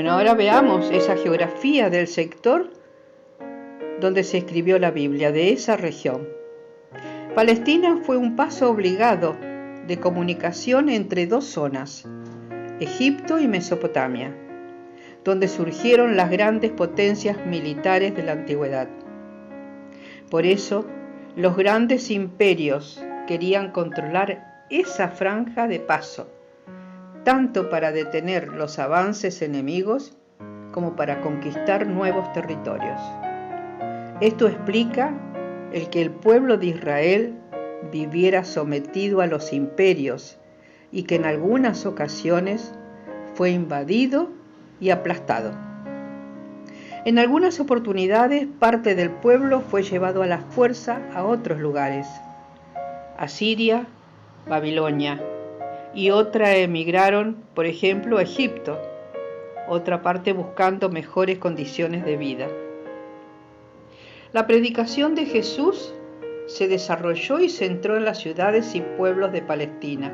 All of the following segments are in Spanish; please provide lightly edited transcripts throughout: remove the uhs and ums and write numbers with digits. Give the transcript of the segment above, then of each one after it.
Bueno, ahora veamos esa geografía del sector donde se escribió la Biblia, de esa región. Palestina fue un paso obligado de comunicación entre dos zonas, Egipto y Mesopotamia, donde surgieron las grandes potencias militares de la antigüedad. Por eso, los grandes imperios querían controlar esa franja de paso, tanto para detener los avances enemigos como para conquistar nuevos territorios. Esto explica el que el pueblo de Israel viviera sometido a los imperios y que en algunas ocasiones fue invadido y aplastado. En algunas oportunidades, parte del pueblo fue llevado a la fuerza a otros lugares, a Siria, Babilonia, y otra emigraron, por ejemplo, a Egipto, otra parte buscando mejores condiciones de vida. La predicación de Jesús se desarrolló y centró en las ciudades y pueblos de Palestina,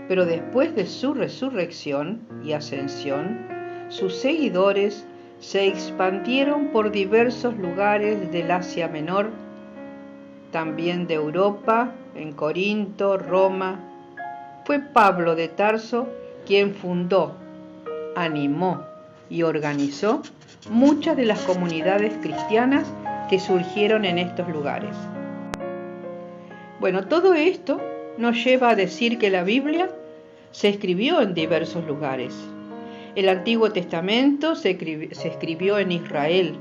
pero después de su resurrección y ascensión, sus seguidores se expandieron por diversos lugares del Asia Menor, también de Europa, en Corinto, Roma. Fue Pablo de Tarso quien fundó, animó y organizó muchas de las comunidades cristianas que surgieron en estos lugares. Bueno, todo esto nos lleva a decir que la Biblia se escribió en diversos lugares. El Antiguo Testamento se escribió en Israel,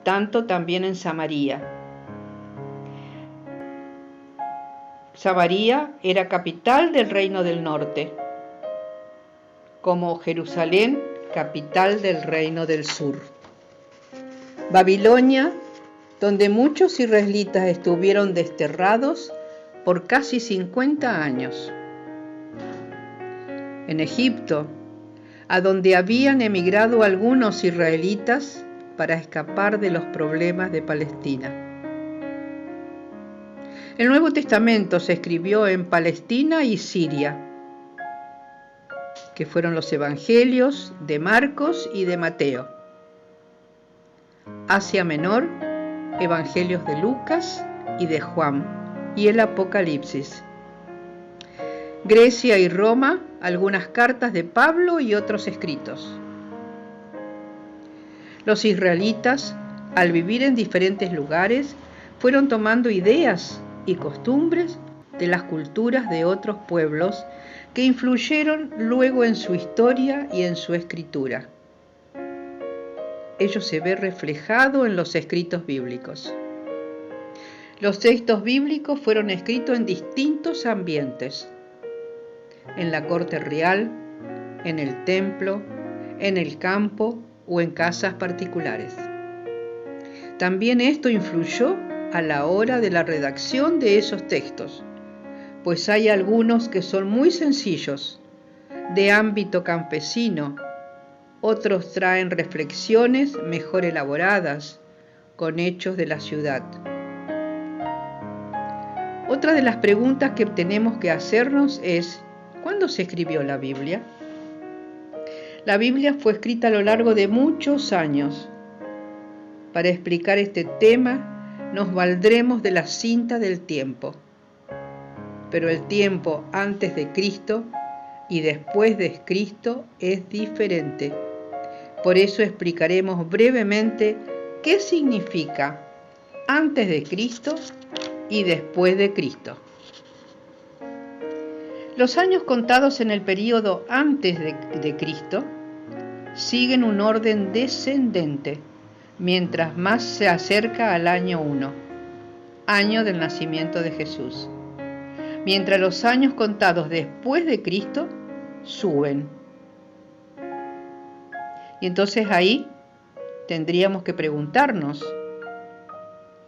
tanto también en Samaria. Samaria era capital del Reino del Norte, como Jerusalén, capital del Reino del Sur. Babilonia, donde muchos israelitas estuvieron desterrados por casi 50 años. En Egipto, a donde habían emigrado algunos israelitas para escapar de los problemas de Palestina. El Nuevo Testamento se escribió en Palestina y Siria, que fueron los evangelios de Marcos y de Mateo. Asia Menor, evangelios de Lucas y de Juan, y el Apocalipsis. Grecia y Roma, algunas cartas de Pablo y otros escritos. Los israelitas, al vivir en diferentes lugares, fueron tomando ideas y costumbres de las culturas de otros pueblos que influyeron luego en su historia y en su escritura. Ello se ve reflejado en los escritos bíblicos. Los textos bíblicos fueron escritos en distintos ambientes: en la corte real, en el templo, en el campo o en casas particulares. También esto influyó a la hora de la redacción de esos textos, pues hay algunos que son muy sencillos, de ámbito campesino, otros traen reflexiones mejor elaboradas, con hechos de la ciudad. Otra de las preguntas que tenemos que hacernos es: ¿cuándo se escribió la Biblia? La Biblia fue escrita a lo largo de muchos años. Para explicar este tema, nos valdremos de la cinta del tiempo. Pero el tiempo antes de Cristo y después de Cristo es diferente. Por eso explicaremos brevemente qué significa antes de Cristo y después de Cristo. Los años contados en el período antes de Cristo siguen un orden descendente, mientras más se acerca al año 1, año del nacimiento de Jesús. Mientras los años contados después de Cristo suben. Y entonces ahí tendríamos que preguntarnos: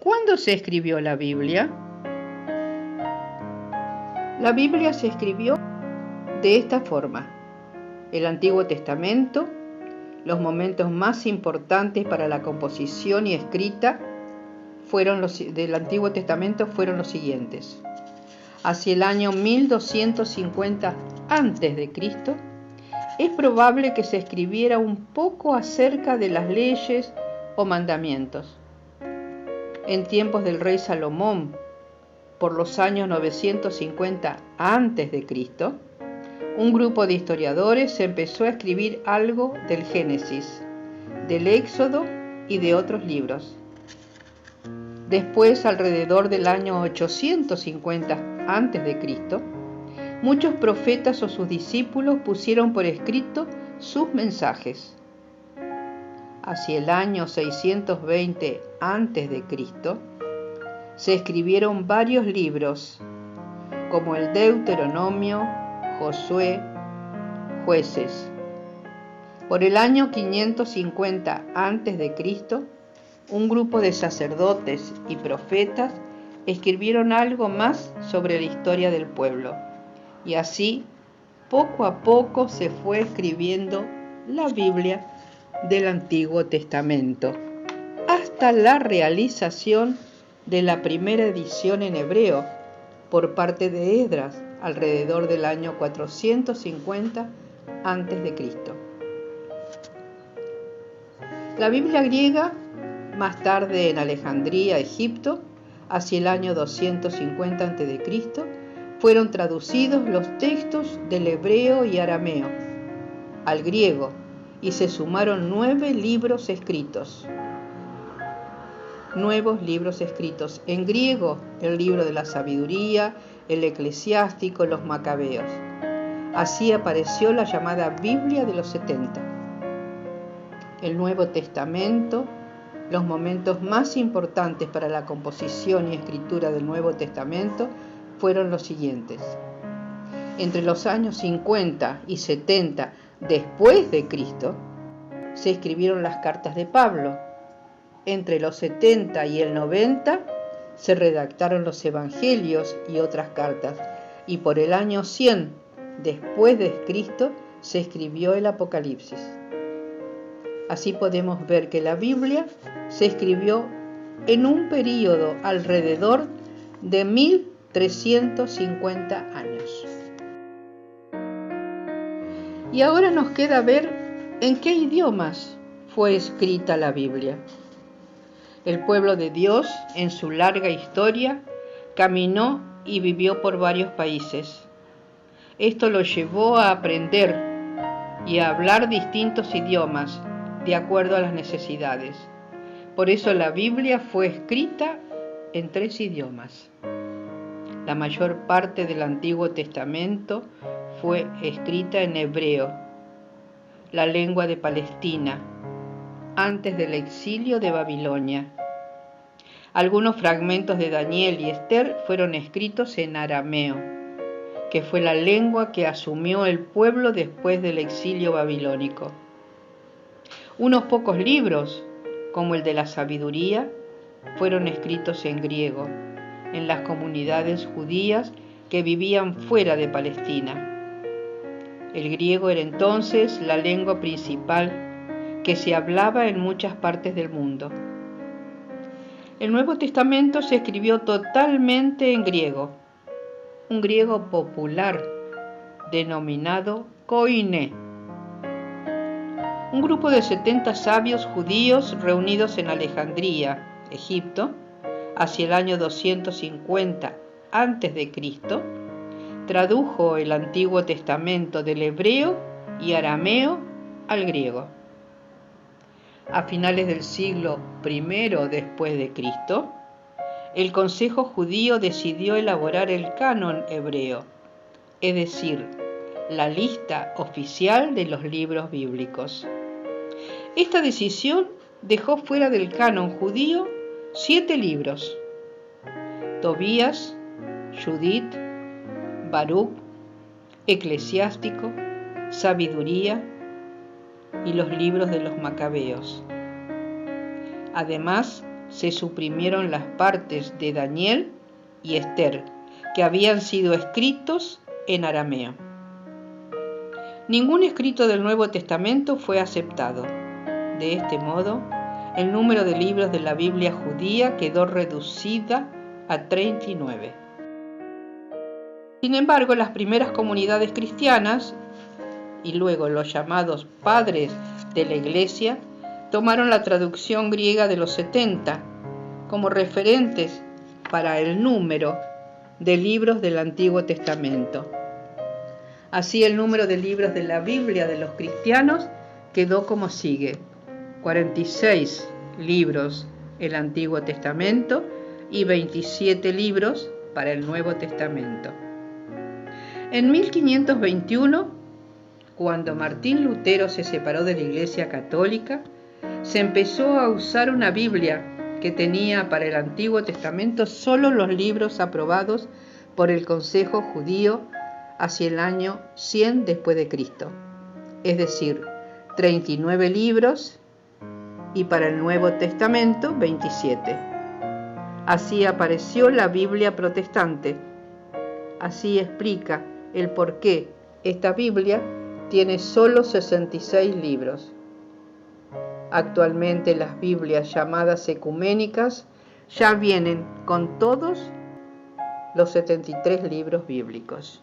¿cuándo se escribió la Biblia? La Biblia se escribió de esta forma: el Antiguo Testamento, los momentos más importantes para la composición y escrita del Antiguo Testamento fueron los siguientes: hacia el año 1250 a.C., es probable que se escribiera un poco acerca de las leyes o mandamientos. En tiempos del rey Salomón, por los años 950 a.C., un grupo de historiadores empezó a escribir algo del Génesis, del Éxodo y de otros libros. Después, alrededor del año 850 a.C., muchos profetas o sus discípulos pusieron por escrito sus mensajes. Hacia el año 620 a.C., se escribieron varios libros, como el Deuteronomio, Josué, Jueces. Por el año 550 a.C., un grupo de sacerdotes y profetas escribieron algo más sobre la historia del pueblo. Y así, poco a poco se fue escribiendo la Biblia del Antiguo Testamento, hasta la realización de la primera edición en hebreo por parte de Esdras, alrededor del año 450 a.C. La Biblia griega, más tarde en Alejandría, Egipto, hacia el año 250 a.C., fueron traducidos los textos del hebreo y arameo al griego y se sumaron nuevos libros escritos en griego, el libro de la sabiduría, el eclesiástico, los macabeos. Así apareció la llamada Biblia de los 70. El Nuevo Testamento, los momentos más importantes para la composición y escritura del Nuevo Testamento fueron los siguientes. Entre los años 50 y 70 después de Cristo, se escribieron las cartas de Pablo. Entre los 70 y el 90 se redactaron los evangelios y otras cartas, y por el año 100 después de Cristo se escribió el Apocalipsis. Así podemos ver que la Biblia se escribió en un período alrededor de 1350 años. Y ahora nos queda ver en qué idiomas fue escrita la Biblia. El pueblo de Dios, en su larga historia, caminó y vivió por varios países. Esto lo llevó a aprender y a hablar distintos idiomas de acuerdo a las necesidades. Por eso la Biblia fue escrita en 3 idiomas. La mayor parte del Antiguo Testamento fue escrita en hebreo, la lengua de Palestina, antes del exilio de Babilonia. Algunos fragmentos de Daniel y Esther fueron escritos en arameo, que fue la lengua que asumió el pueblo después del exilio babilónico. Unos pocos libros, como el de la sabiduría, fueron escritos en griego, en las comunidades judías que vivían fuera de Palestina. El griego era entonces la lengua principal que se hablaba en muchas partes del mundo. El Nuevo Testamento se escribió totalmente en griego, un griego popular denominado Koiné. Un grupo de 70 sabios judíos reunidos en Alejandría, Egipto, hacia el año 250 a.C., tradujo el Antiguo Testamento del hebreo y arameo al griego. A finales del siglo I después de Cristo, el Consejo Judío decidió elaborar el canon hebreo, es decir, la lista oficial de los libros bíblicos. Esta decisión dejó fuera del canon judío 7 libros: Tobías, Judith, Baruch, Eclesiástico, Sabiduría y los libros de los Macabeos. Además, se suprimieron las partes de Daniel y Esther, que habían sido escritos en arameo. Ningún escrito del Nuevo Testamento fue aceptado. De este modo, el número de libros de la Biblia judía quedó reducida a 39. Sin embargo, las primeras comunidades cristianas y luego los llamados padres de la Iglesia tomaron la traducción griega de los 70 como referentes para el número de libros del Antiguo Testamento. Así el número de libros de la Biblia de los cristianos quedó como sigue: 46 libros el Antiguo Testamento y 27 libros para el Nuevo Testamento. En 1521, cuando Martín Lutero se separó de la Iglesia Católica, se empezó a usar una Biblia que tenía para el Antiguo Testamento solo los libros aprobados por el Consejo Judío hacia el año 100 después de Cristo, es decir, 39 libros, y para el Nuevo Testamento 27. Así apareció la Biblia protestante. Así explica el por qué esta Biblia tiene solo 66 libros. Actualmente las Biblias llamadas ecuménicas ya vienen con todos los 73 libros bíblicos.